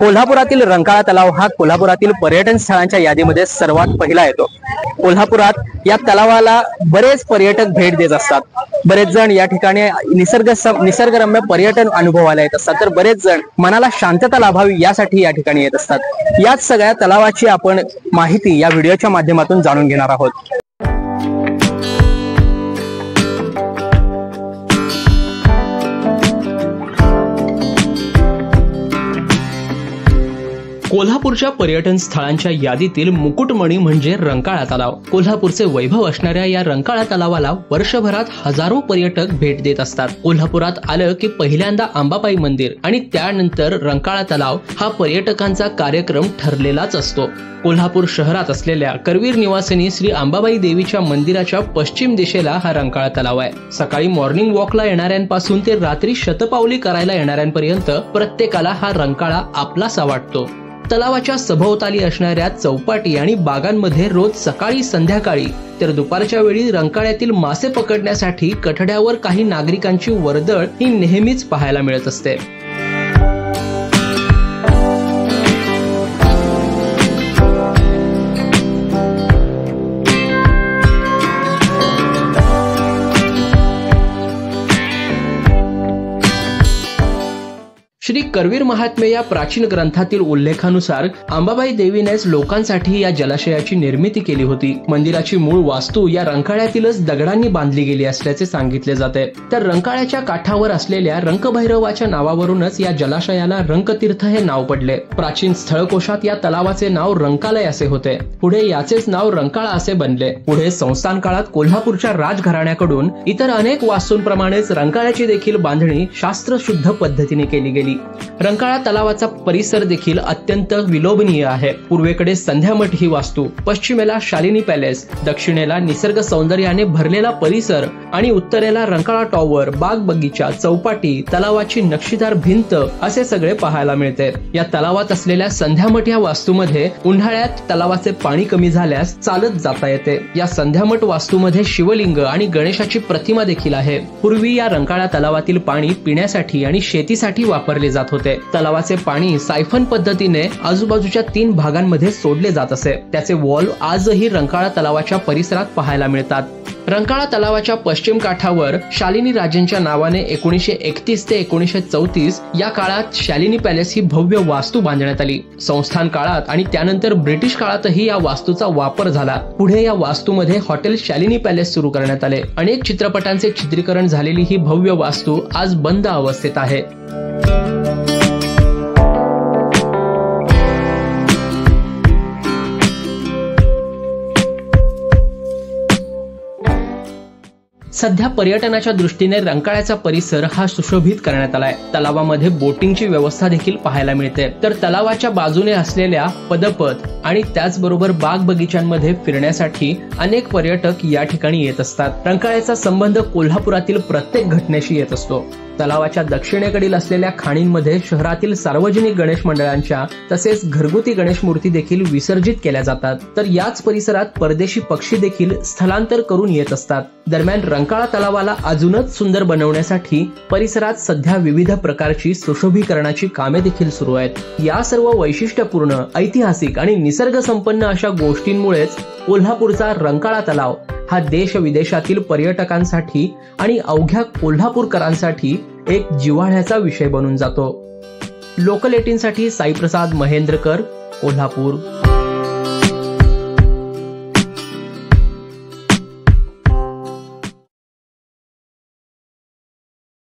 कोल्हापुरातील रंकाळा तलाव हा कोल्हापुरातील पर्यटन स्थळांच्या यादीमध्ये सर्वात पहिला येतो। कोल्हापुरात या तलावाला बरेच पर्यटक भेट देत असतात। बरेच जण या ठिकाणी निसर्गरम्य पर्यटन अनुभवायला येत असतात, तर बरेच जण मनाला शांतता लाभावी यासाठी या ठिकाणी येत असतात। याच सगळ्या तलावाची आपण माहिती या व्हिडिओच्या माध्यमातून जाणून घेणार आहोत। कोल्हापूरच्या पर्यटन स्थळांच्या यादीतील मुकुटमणी म्हणजे रंकाळा तलाव। कोल्हापूरचे वैभव असणाऱ्या या रंकाळा तलावाला वर्षभरात हजारो पर्यटक भेट देत असतात। कोल्हापुरात आलं की पहिल्यांदा अंबाबाई मंदिर आणि त्यानंतर रंकाळा तलाव हा पर्यटकांचा कार्यक्रम ठरलेलाच असतो। कोल्हापूर शहरात असलेल्या करवीर निवासिनी श्री अंबाबाई देवीच्या मंदिराच्या पश्चिम दिशेला हा रंकाळा तलाव आहे। सकाळी मॉर्निंग वॉकला येणाऱ्यांपासून ते रात्री शतपावली करायला येणाऱ्यांपर्यंत प्रत्येकाला हा रंकाळा आपलासा वाटतो। तलावाच्या सभोवताली असणाऱ्या चौपाटी आणि बागांमध्ये रोज सकाळी संध्याकाळी तर दुपारच्या वेळी रंकाळ्यातील मासे पकडण्यासाठी कठड्यावर काही नागरिकांची वर्दळ ही नेहमीच पाहायला मिळत असते। श्री करवीर महात्म्य या प्राचीन ग्रंथातील उल्लेखानुसार अंबाबाई देवीनेच लोकांसाठी या जलाशयाची निर्मिती केली होती। मंदिराची मूळ वास्तू या रंकाळ्यातीलच दगडांनी बांधली गेली असल्याचे सांगितले जाते। तर रंकाळ्याच्या काठावर असलेल्या रंकभैरवाच्या नावावरूनच या जलाशयाला रंकतीर्थ हे नाव पडले। प्राचीन स्थळकोशात या तलावाचे नाव रंकालय असे होते। पुढे याचेच नाव रंकाळा असे बनले। पुढे संस्थान काळात कोल्हापूरच्या राजघराण्याकडून इतर अनेक वास्तूंप्रमाणेच रंकाळ्याची देखील बांधणी शास्त्रशुद्ध पद्धतीने केली गेली। रंकाळा तलावाचा परिसर देखील अत्यंत विलोभनीय आहे। पूर्वेकडे संध्यामठ ही वास्तू, पश्चिमेला शालिनी पॅलेस, दक्षिणेला निसर्ग सौंदर्याने भरलेला परिसर आणि उत्तरेला रंकाळा टॉवर, बाग बगीचा, चौपाटी, तलावाची नक्षीदार भिंत असे सगळे पाहायला मिळते। या तलावात असलेल्या संध्यामठ या वास्तूमध्ये उन्हाळ्यात तलावाचे पाणी कमी झाल्यास चालत जाता येते। या संध्यामठ वास्तूमध्ये शिवलिंग आणि गणेशाची प्रतिमा देखील आहे। पूर्वी या रंकाळा तलावातील पाणी पिण्यासाठी आणि शेतीसाठी वापरले जात होते। तलावाचे पाणी सायफन पद्धतीने आजूबाजूच्या 3 भागांमध्ये सोडले जात असे। त्याचे वॉल्व आजही रंकाळा तलावाच्या परिसरात पाहायला मिळतात। रंकाळा तलावाच्या पश्चिम काठावर शालिनी राजेंच्या नावाने 1931 ते 1934 या काळात शालिनी पॅलेस ही भव्य वास्तू बांधण्यात आली। संस्थान काळात आणि त्यानंतर ब्रिटिश काळातही या वास्तूचा वापर झाला। पुढे या वास्तूमध्ये हॉटेल शालिनी पॅलेस सुरू करण्यात आले। अनेक चित्रपटांचे चित्रीकरण झालेली ही भव्य वास्तू आज बंद अवस्थेत आहे। सध्या पर्यटनाच्या दृष्टीने रंकाळ्याचा परिसर हा सुशोभित करण्यात आलाय। तलावामध्ये बोटिंगची व्यवस्था देखील पाहायला मिळते। तर तलावाच्या बाजूने असलेल्या पदपथ आणि त्याचबरोबर बाग बगीच्यांमध्ये फिरण्यासाठी अनेक पर्यटक या ठिकाणी येत असतात। रंकाळ्याचा संबंध कोल्हापुरातील प्रत्येक घटनेशी येत असतो। तलावाच्या दक्षिणेकडील असलेल्या खाणींमध्ये शहरातील सार्वजनिक गणेश मंडळांच्या तसेच घरगुती गणेश मूर्ती देखील विसर्जित केल्या जातात। तर याच परिसरात परदेशी पक्षी देखील स्थलांतर करून येत असतात। दरम्यान रंकाळा तलावाला अजूनच सुंदर बनवण्यासाठी परिसरात सध्या विविध प्रकारची सुशोभीकरणाची कामे देखील सुरू आहेत। या सर्व वैशिष्ट्यपूर्ण, ऐतिहासिक आणि निसर्ग संपन्न अशा गोष्टींमुळेच कोल्हापूरचा रंकाळा तलाव हा देश विदेशातील पर्यटकांसाठी आणि अवघ्या कोल्हापूरकरांसाठी एक जिव्हाळ्याचा विषय बनून जातो। लोकल 18 साठी साईप्रसाद महेंद्रकर, कोल्हापूर।